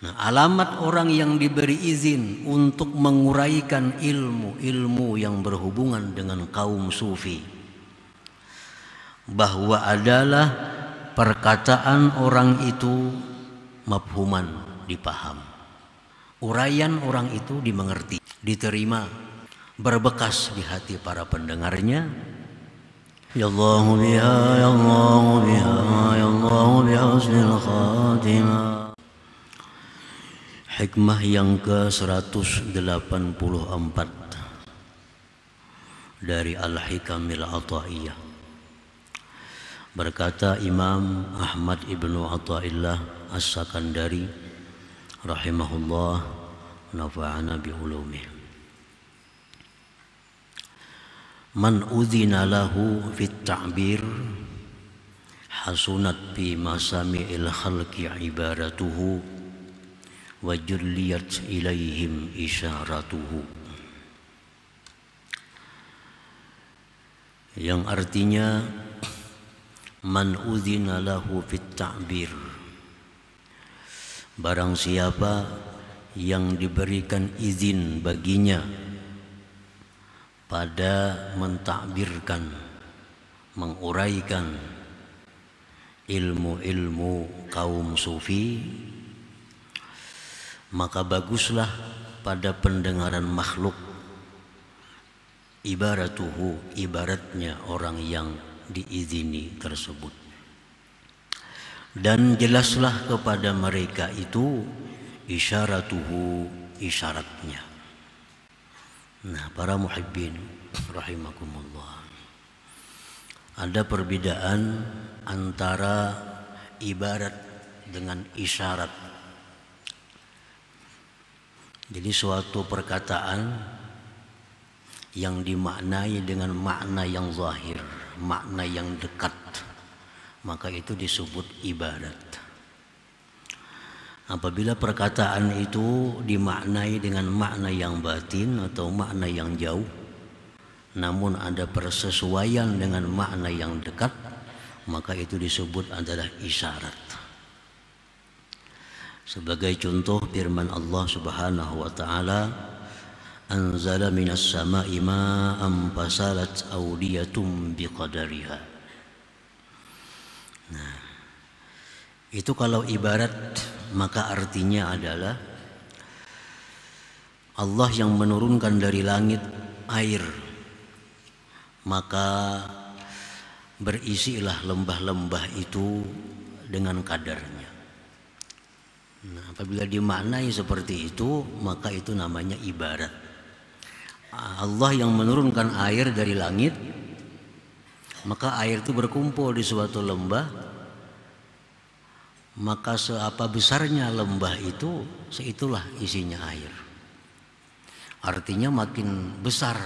Nah, alamat orang yang diberi izin untuk menguraikan ilmu-ilmu yang berhubungan dengan kaum sufi, bahwa adalah perkataan orang itu mafhuman, dipaham. Uraian orang itu dimengerti, diterima, berbekas di hati para pendengarnya. Ya Allahu biha, ya Allahu biha, ya Allahu biha husnul khatimah. Hikmah yang ke-184 dari Al-Hikamil Ata'iyah. Berkata Imam Ahmad ibnu Athaillah As-Sakandari rahimahullah, nafa'ana bi'ulumih. Man udhina lahu fit ta'bir hasunat bi masami'il khalqi ibaratuhu wa julliyat ilaihim isyaratuhu. Yang artinya man udhina lahu fit ta'bir, barang siapa yang diberikan izin baginya pada mentakbirkan, menguraikan ilmu-ilmu kaum sufi, maka baguslah pada pendengaran makhluk ibaratuhu, ibaratnya orang yang diizini tersebut, dan jelaslah kepada mereka itu isyaratuhu, isyaratnya. Nah, para muhibbin rahimakumullah, ada perbedaan antara ibarat dengan isyarat. Jadi suatu perkataan yang dimaknai dengan makna yang zahir, makna yang dekat, maka itu disebut ibarat. Apabila perkataan itu dimaknai dengan makna yang batin atau makna yang jauh, namun ada persesuaian dengan makna yang dekat, maka itu disebut adalah isyarat. Sebagai contoh firman Allah Subhanahu wa taala, anzala minas sama'i ma'an fasalat awdiyatum biqadariha. Nah, itu kalau ibarat maka artinya adalah Allah yang menurunkan dari langit air, maka berisilah lembah-lembah itu dengan kadarnya. Nah, apabila dimaknai seperti itu, maka itu namanya ibarat. Allah yang menurunkan air dari langit, maka air itu berkumpul di suatu lembah, maka seapa besarnya lembah itu, seitulah isinya air. Artinya makin besar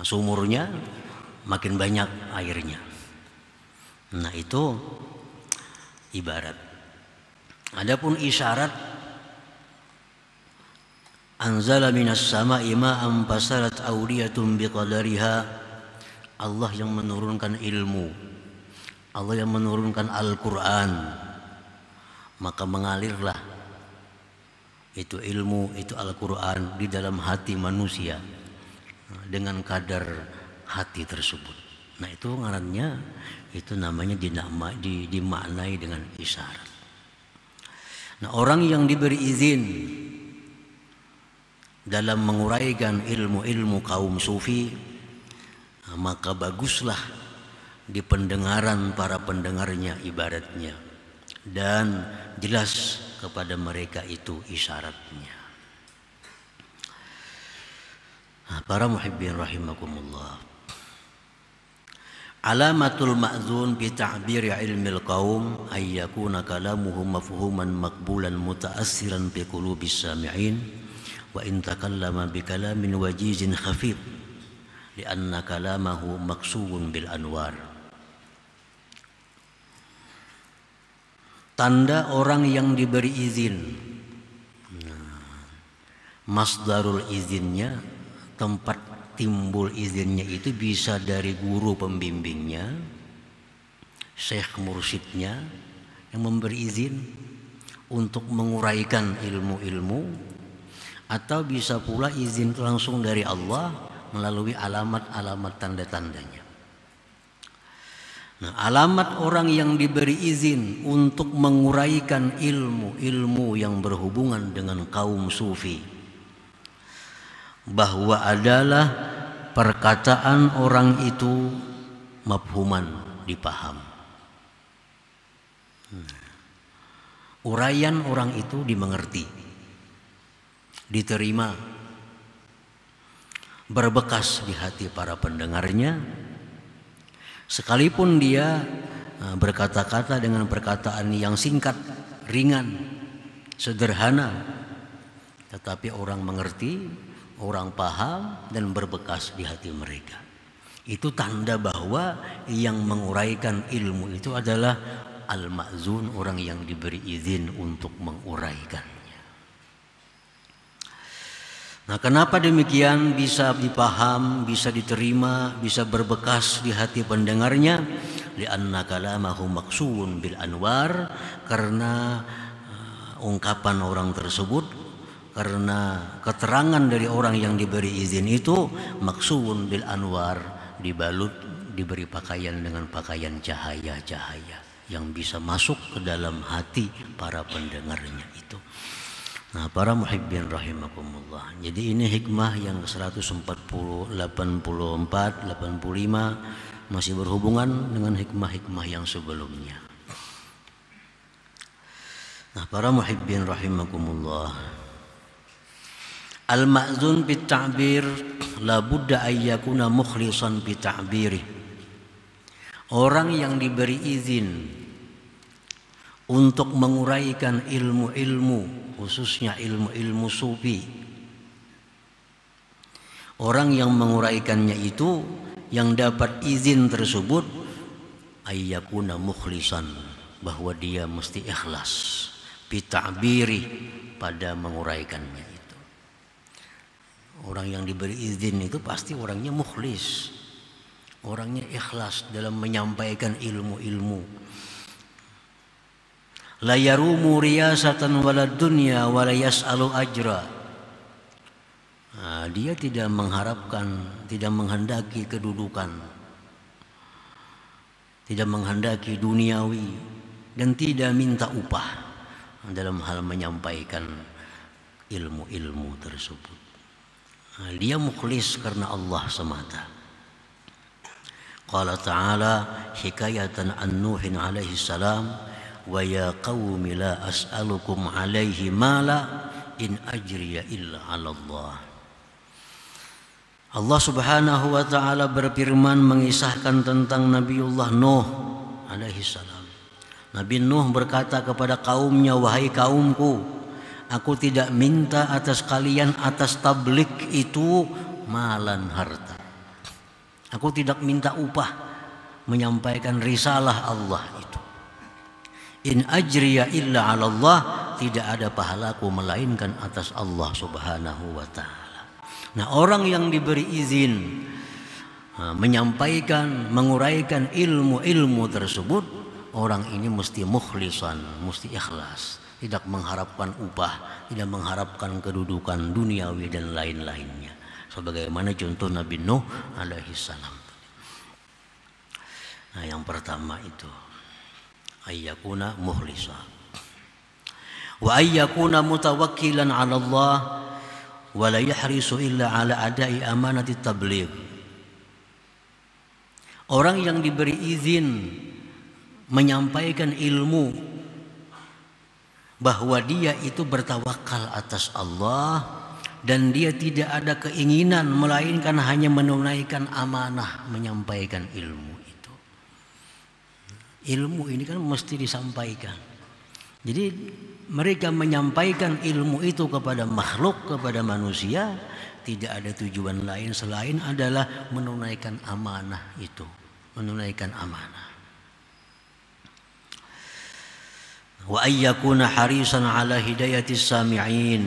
sumurnya, makin banyak airnya. Nah, itu ibarat. Adapun isyarat, anzala minas sama'i ma'an fasalat awdiyatun biqadariha, Allah yang menurunkan ilmu, Allah yang menurunkan Al-Quran, maka mengalirlah itu ilmu, itu Al-Quran di dalam hati manusia dengan kadar hati tersebut. Nah, itu ngarannya, itu namanya dimaknai dengan isyarat. Nah, orang yang diberi izin dalam menguraikan ilmu-ilmu kaum sufi, maka baguslah di pendengaran para pendengarnya ibaratnya, dan jelas kepada mereka itu isyaratnya. Nah, para muhibbin rahimakumullah, alamatul ma'zun bi ta'bir ilmil qaum ay yakuna kalamuhu mafhuman maqbulan muta'assiran bi qulubis sami'in wa in takallama bi kalamin wajizin khafif lianna kalamahu maksubun bil anwar. Tanda orang yang diberi izin. Masdarul izinnya, tempat timbul izinnya itu bisa dari guru pembimbingnya, syekh mursyidnya yang memberi izin, untuk menguraikan ilmu-ilmu, atau bisa pula izin langsung dari Allah melalui alamat-alamat tanda-tandanya. Nah, alamat orang yang diberi izin untuk menguraikan ilmu-ilmu yang berhubungan dengan kaum sufi, bahwa adalah perkataan orang itu mafhuman, dipaham. Uraian orang itu dimengerti, diterima, berbekas di hati para pendengarnya, sekalipun dia berkata-kata dengan perkataan yang singkat, ringan, sederhana, tetapi orang mengerti, orang paham, dan berbekas di hati mereka. Itu tanda bahwa yang menguraikan ilmu itu adalah al-ma'zun, orang yang diberi izin untuk menguraikannya. Nah, kenapa demikian bisa dipaham, bisa diterima, bisa berbekas di hati pendengarnya? Li'anna kalamahu maqsuun bil anwar, karena ungkapan orang tersebut, karena keterangan dari orang yang diberi izin itu maqsuun bil anwar, dibalut, diberi pakaian dengan pakaian cahaya-cahaya yang bisa masuk ke dalam hati para pendengarnya itu. Nah, para muhibbin rahimakumullah. Jadi ini hikmah yang 140, 84, 85 masih berhubungan dengan hikmah-hikmah yang sebelumnya. Nah, para muhibbin rahimakumullah. Al-ma'zun bit ta'bir la budda ayyakuna mukhlisan bi ta'birih. Orang yang diberi izin untuk menguraikan ilmu-ilmu, khususnya ilmu-ilmu sufi, orang yang menguraikannya itu, yang dapat izin tersebut, ayyakuna mukhlisan, bahwa dia mesti ikhlas, bita'biri, pada menguraikannya itu. Orang yang diberi izin itu pasti orangnya mukhlis, orangnya ikhlas dalam menyampaikan ilmu-ilmu. La yarumu riyasatan walad dunya wala yas'alu ajra. Nah, dia tidak mengharapkan, tidak menghendaki kedudukan, tidak menghendaki duniawi, dan tidak minta upah dalam hal menyampaikan ilmu-ilmu tersebut. Nah, dia mukhlis karena Allah semata. Qala ta'ala hikayatan an Nuhin alaihi salam, wa ya qaumi la as'alukum alaihi mala in ajriya illa 'ala Allah. Allah Subhanahu wa taala berfirman mengisahkan tentang Nabiullah Nuh alaihi salam. Nabi Nuh berkata kepada kaumnya, wahai kaumku, aku tidak minta atas kalian atas tablik itu malan, harta. Aku tidak minta upah menyampaikan risalah Allah itu. In ajriya illa 'ala Allah, tidak ada pahalaku melainkan atas Allah Subhanahu wa taala. Nah, orang yang diberi izin menyampaikan, menguraikan ilmu-ilmu tersebut, orang ini mesti mukhlisan, mesti ikhlas, tidak mengharapkan upah, tidak mengharapkan kedudukan duniawi dan lain-lainnya. Sebagaimana contoh Nabi Nuh alaihi salam. Nah, yang pertama itu ayyakuna muhlisa wa ayyakuna mutawakkilan 'ala Allah wa la yahrisu illa 'ala ada'i amanati tabligh. Orang yang diberi izin menyampaikan ilmu, bahwa dia itu bertawakal atas Allah dan dia tidak ada keinginan melainkan hanya menunaikan amanah menyampaikan ilmu. Ilmu ini kan mesti disampaikan. Jadi mereka menyampaikan ilmu itu kepada makhluk, kepada manusia, tidak ada tujuan lain selain adalah menunaikan amanah itu, menunaikan amanah. Wa ayyakuna harisan ala hidayatis sami'in.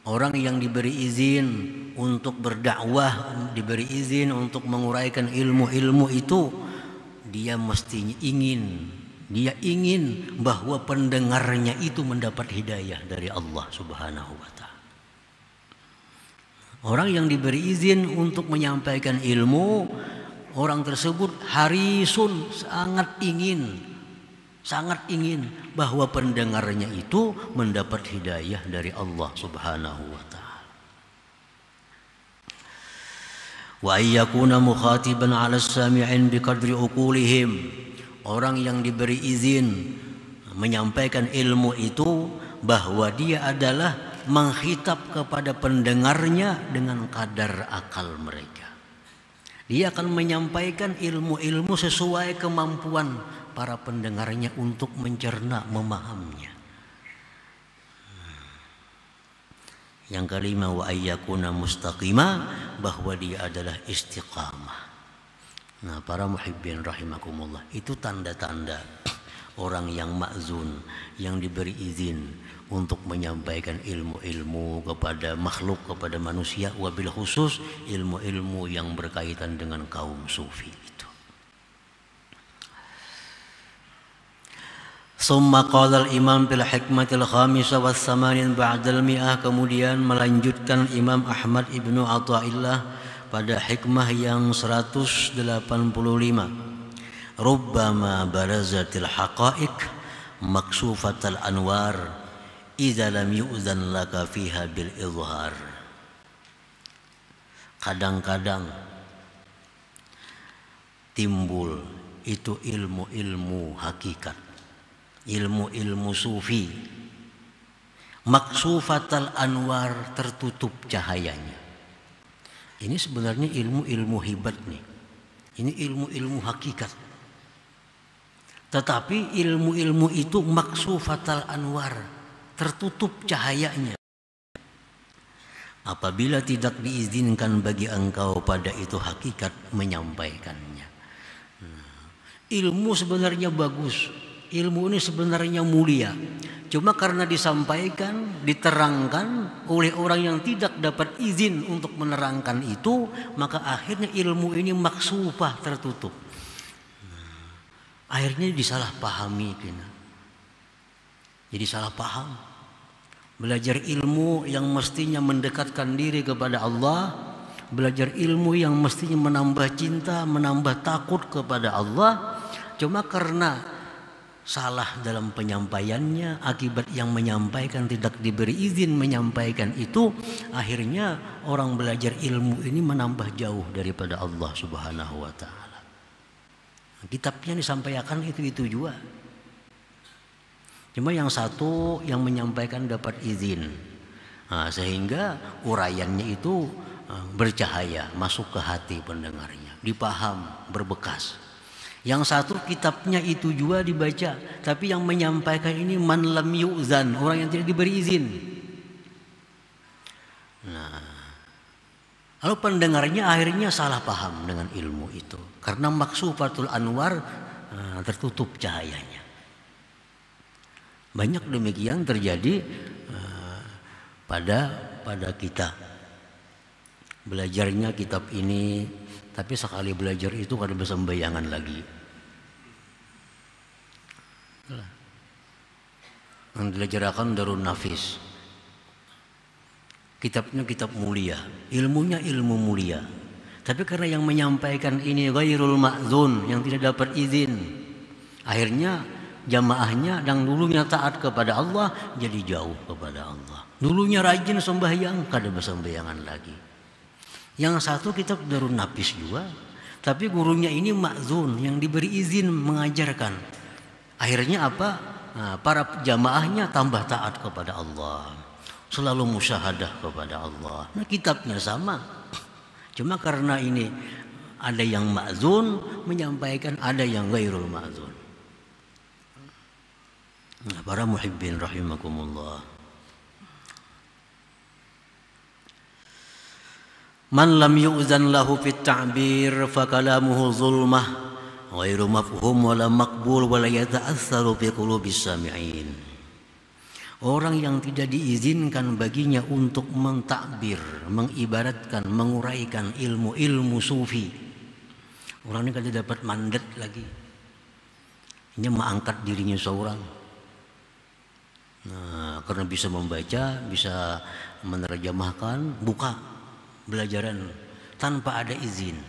Orang yang diberi izin untuk berdakwah, diberi izin untuk menguraikan ilmu-ilmu itu, dia mestinya ingin Dia ingin bahwa pendengarnya itu mendapat hidayah dari Allah Subhanahu wa taala. Orang yang diberi izin untuk menyampaikan ilmu, orang tersebut harisun, sangat ingin bahwa pendengarnya itu mendapat hidayah dari Allah Subhanahu wa taala. Wa ayyakuna mukhatiban 'ala as-sami'in biqadri uqulihim. Orang yang diberi izin menyampaikan ilmu itu bahwa dia adalah menghitab kepada pendengarnya dengan kadar akal mereka. Dia akan menyampaikan ilmu-ilmu sesuai kemampuan para pendengarnya untuk mencerna, memahaminya. Yang kelima, wa ayyakuna mustaqimah, bahwa dia adalah istiqamah. Nah, para muhibbin rahimakumullah, itu tanda-tanda orang yang ma'zun, yang diberi izin untuk menyampaikan ilmu-ilmu kepada makhluk, kepada manusia, wabil khusus ilmu-ilmu yang berkaitan dengan kaum sufi itu. Summa qala al-imam bil hikmatil khamisah was samanin ba'dal mi'ah. Kemudian melanjutkan Imam Ahmad ibnu Athaillah pada hikmah yang 185. Rubbama barazatil haqa'iq maksufatal anwar idza lam yu'zan laka fiha bil izhar. Kadang-kadang timbul itu ilmu-ilmu hakikat, ilmu-ilmu sufi, maksufatal anwar, tertutup cahayanya. Ini sebenarnya ilmu-ilmu hibat nih. Ini ilmu-ilmu hakikat. Tetapi ilmu-ilmu itu maksufatal anwar, tertutup cahayanya. Apabila tidak diizinkan bagi engkau pada itu hakikat menyampaikannya. Ilmu sebenarnya bagus, ilmu ini sebenarnya mulia. Cuma karena disampaikan, diterangkan oleh orang yang tidak dapat izin untuk menerangkan itu, maka akhirnya ilmu ini maksufah, tertutup. Akhirnya disalahpahami. Jadi salah paham. Belajar ilmu yang mestinya mendekatkan diri kepada Allah, belajar ilmu yang mestinya menambah cinta, menambah takut kepada Allah, cuma karena salah dalam penyampaiannya, akibat yang menyampaikan tidak diberi izin menyampaikan itu, akhirnya orang belajar ilmu ini menambah jauh daripada Allah Subhanahu wa taala. Kitabnya disampaikan itu juga. Cuma yang satu yang menyampaikan dapat izin, sehingga uraiannya itu bercahaya, masuk ke hati pendengarnya, dipaham, berbekas. Yang satu kitabnya itu juga dibaca, tapi yang menyampaikan ini man lam yu'zan, orang yang tidak diberi izin. Nah, lalu pendengarnya akhirnya salah paham dengan ilmu itu, karena maksufatul anwar tertutup cahayanya. Banyak demikian terjadi pada kita. Belajarnya kitab ini, tapi sekali belajar itu kada bisa sembayangan lagi. Yang belajarkan Darun Nafis. Kitabnya kitab mulia, ilmunya ilmu mulia. Tapi karena yang menyampaikan ini ghairul ma'zun, yang tidak dapat izin, akhirnya jamaahnya yang dulunya taat kepada Allah jadi jauh kepada Allah. Dulunya rajin sembahyang, kada bersembayangan lagi. Yang satu kitab Darun Nafis juga, tapi gurunya ini ma'zun, yang diberi izin mengajarkan. Akhirnya apa? Nah, para jamaahnya tambah taat kepada Allah, selalu musyahadah kepada Allah. Nah, kitabnya sama. Cuma karena ini ada yang ma'zun menyampaikan, ada yang ghairul ma'zun. Nah, para muhibbin rahimakumullah. Man lam yu'zan lahu fit ta'bir fa kalamuhu zulmah ghairu mafhum wala maqbul wala yata'assaru fi qulubis sami'in. Orang yang tidak diizinkan baginya untuk mentakbir, mengibaratkan, menguraikan ilmu-ilmu sufi, orang ini kada dapat mandat lagi. Dia mengangkat dirinya seorang. Nah, karena bisa membaca, bisa menerjemahkan, buka belajaran tanpa ada izin.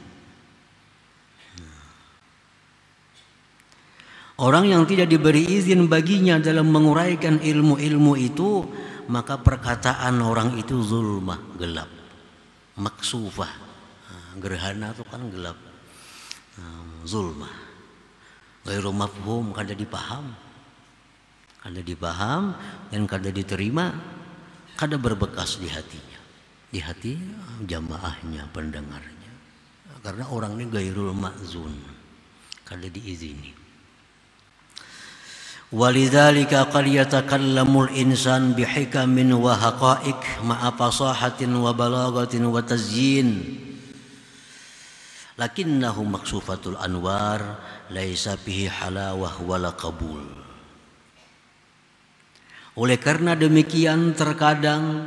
Orang yang tidak diberi izin baginya dalam menguraikan ilmu-ilmu itu, maka perkataan orang itu zulmah, gelap, maksufah. Gerhana itu kan gelap, zulmah. Ghairu mafhum, kada dipaham. Kada dipaham dan kada diterima, kada berbekas di hatinya, di hati jamaahnya, pendengarnya. Karena orang ini gairul ma'zun, kada diizini. Walidzalika qad yatakallamul insan bihikamin wa haqa'iq ma'a fasahatin wa balagatin wa tazyin. Lakinnahu maksufatul anwar laisa bihi halawah wala qabul. Oleh karena demikian terkadang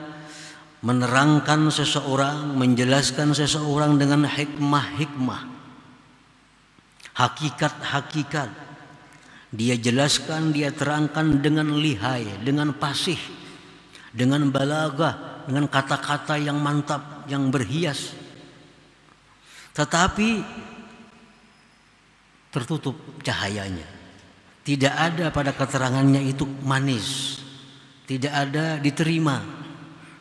menerangkan seseorang, menjelaskan seseorang dengan hikmah-hikmah, hakikat-hakikat, dia jelaskan, dia terangkan dengan lihai, dengan fasih, dengan balagah, dengan kata-kata yang mantap, yang berhias. Tetapi tertutup cahayanya. Tidak ada pada keterangannya itu manis, tidak ada diterima.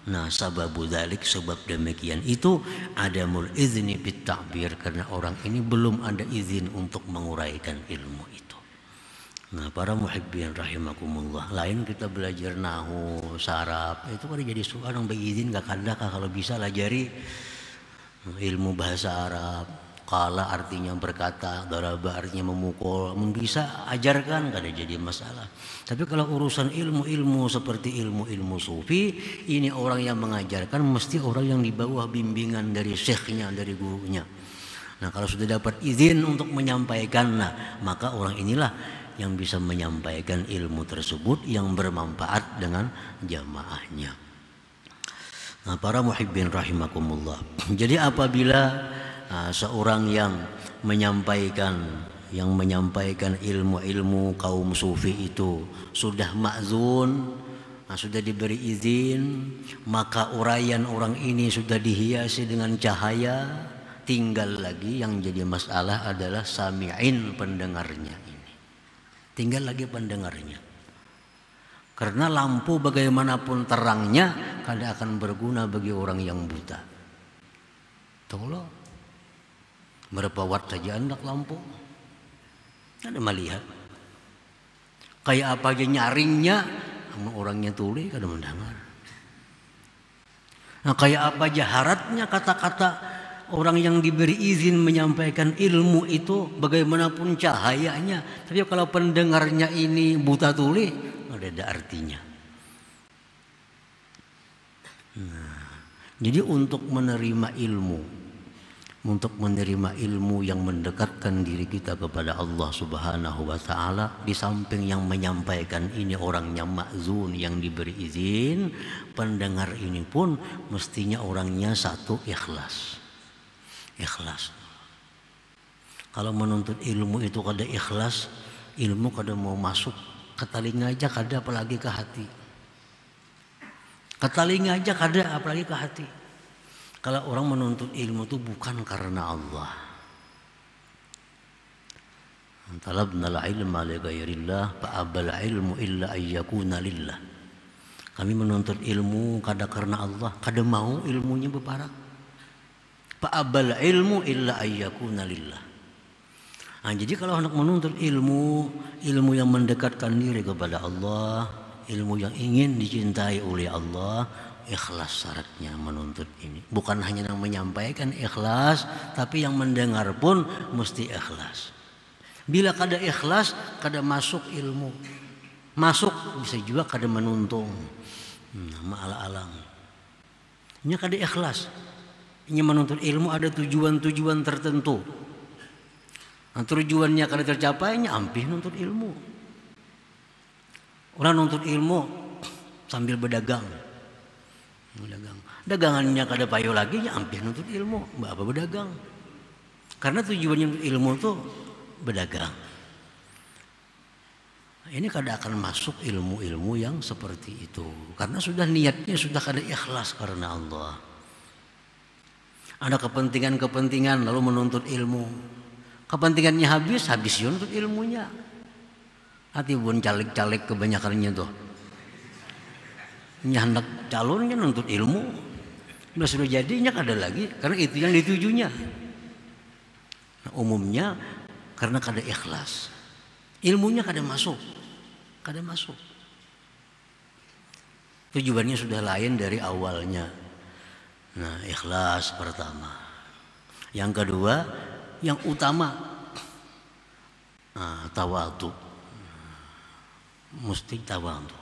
Nah, sababu dzalik, sebab demikian itu adamul izni bit ta'bir, karena orang ini belum ada izin untuk menguraikan ilmu itu. Nah, para muhibbin rahimakumullah, lain kita belajar nahu, saraf, itu kan jadi seorang berizin gak kadakah kalau bisa lajari ilmu bahasa Arab. Qala artinya berkata, daraba artinya memukul, bisa ajarkan, kada jadi masalah. Tapi kalau urusan ilmu-ilmu seperti ilmu-ilmu sufi, ini orang yang mengajarkan mesti orang yang di bawah bimbingan dari syekhnya, dari gurunya. Nah, kalau sudah dapat izin untuk menyampaikan, nah, maka orang inilah yang bisa menyampaikan ilmu tersebut yang bermanfaat dengan jamaahnya. Nah, para muhibbin rahimakumullah. Jadi apabila seorang yang menyampaikan ilmu-ilmu kaum sufi itu sudah ma'zun, sudah diberi izin, maka uraian orang ini sudah dihiasi dengan cahaya. Tinggal lagi yang jadi masalah adalah sami'in, pendengarnya ini. Tinggal lagi pendengarnya. Karena lampu bagaimanapun terangnya kada akan berguna bagi orang yang buta. Tolong, berapa watt saja hendak lampu, ada melihat. Kayak apa aja nyaringnya, orangnya tuli kada mendengar. Nah, kayak apa aja haratnya kata-kata orang yang diberi izin menyampaikan ilmu itu, bagaimanapun cahayanya, tapi kalau pendengarnya ini buta tuli, ada artinya. Nah, jadi untuk menerima ilmu yang mendekatkan diri kita kepada Allah Subhanahu wa Ta'ala, di samping yang menyampaikan ini orangnya ma'zun, yang diberi izin, pendengar ini pun mestinya orangnya satu, ikhlas. Kalau menuntut ilmu itu kada ikhlas, ilmu kada mau masuk ke telinga aja kada, apalagi ke hati. Ke telinga aja kada, apalagi ke hati. Kalau orang menuntut ilmu itu bukan karena Allah. Talabnal ilma li ghairillah fa abal ilmu illa ayyakuna lillah. Kami menuntut ilmu kada karena Allah, kada mau ilmunya beparak. Fa abal ilmu illa ayyakuna lillah. Nah, jadi kalau hendak menuntut ilmu yang mendekatkan diri kepada Allah, ilmu yang ingin dicintai oleh Allah, ikhlas syaratnya menuntut ini. Bukan hanya yang menyampaikan ikhlas, tapi yang mendengar pun mesti ikhlas. Bila kada ikhlas, kada masuk ilmu. Masuk bisa juga kada menuntung. Ma'al-alang. Ini kada ikhlas. Ini menuntut ilmu ada tujuan-tujuan tertentu. Nah, tujuannya kada tercapainya, ampih nuntut ilmu. Orang nuntut ilmu sambil berdagang. Dagangannya kada payu lagi, ya ampih nuntut ilmu, apa berdagang. Karena tujuannya ilmu itu berdagang. Ini kada akan masuk ilmu-ilmu yang seperti itu, karena sudah niatnya sudah kada ikhlas karena Allah. Ada kepentingan-kepentingan lalu menuntut ilmu, kepentingannya habis nuntut ilmunya. Hati pun caleg-caleg kebanyakannya tuh, hendak calonnya nuntut ilmu, sudah jadinya kada lagi karena itu yang ditujunya. Nah, umumnya karena kada ikhlas, ilmunya kada masuk. Tujuannya sudah lain dari awalnya. Nah, ikhlas pertama. Yang kedua, yang utama, tawadhu. Mesti tawadhu.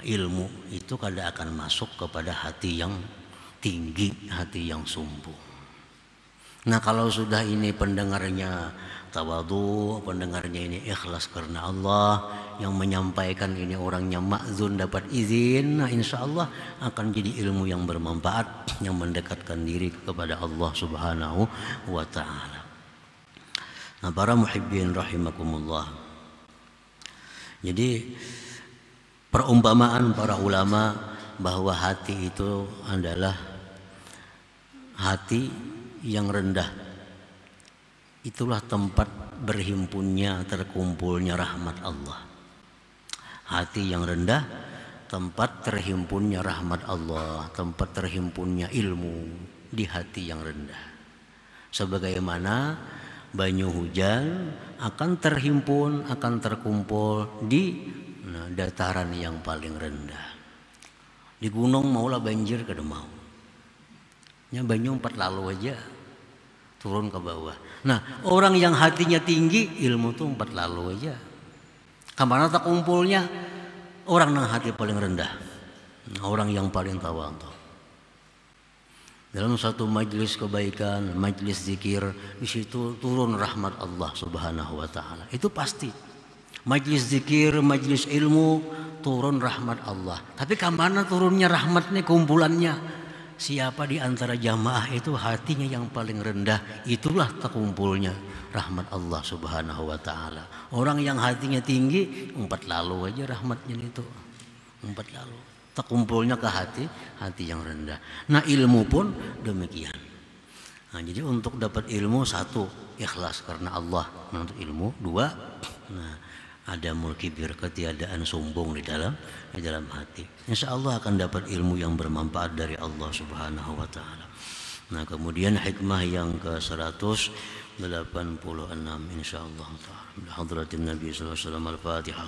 Ilmu itu kada akan masuk kepada hati yang tinggi, hati yang sombong. Nah, kalau sudah ini pendengarnya tawadhu, pendengarnya ini ikhlas karena Allah, yang menyampaikan ini orangnya ma'zun, dapat izin, nah insya Allah akan jadi ilmu yang bermanfaat, yang mendekatkan diri kepada Allah Subhanahu wa ta'ala. Nah, para muhibbin rahimakumullah, jadi perumpamaan para ulama bahwa hati itu adalah hati yang rendah, itulah tempat berhimpunnya, terkumpulnya rahmat Allah. Hati yang rendah, tempat terhimpunnya rahmat Allah, tempat terhimpunnya ilmu di hati yang rendah. Sebagaimana banyu hujan akan terhimpun, akan terkumpul di dataran yang paling rendah. Di gunung maulah banjir kada mau. Nya banyu 4 lalu aja turun ke bawah. Nah, orang yang hatinya tinggi, ilmu tuh 4 lalu aja. Kemana tak kumpulnya orang yang hati paling rendah, orang yang paling tawadhu. Dalam satu majlis kebaikan, majlis zikir, di situ turun rahmat Allah Subhanahu wa ta'ala. Itu pasti. Majlis zikir, majlis ilmu, turun rahmat Allah. Tapi kemana turunnya rahmatnya, kumpulannya? Siapa di antara jamaah itu hatinya yang paling rendah, itulah terkumpulnya rahmat Allah Subhanahu wa ta'ala. Orang yang hatinya tinggi, 4 lalu aja rahmatnya itu. 4 lalu. Terkumpulnya ke hati yang rendah. Nah, ilmu pun demikian. Nah, jadi untuk dapat ilmu, 1, ikhlas karena Allah menuntut ilmu. 2, ada mulkibir, ketiadaan sombong di dalam hati. Insya Allah akan dapat ilmu yang bermanfaat dari Allah Subhanahu wa ta'ala. Nah, kemudian hikmah yang ke-186 insya Allah ta'ala. Hadratin Nabi sallallahu alaihi wasallam. Al-Fatihah.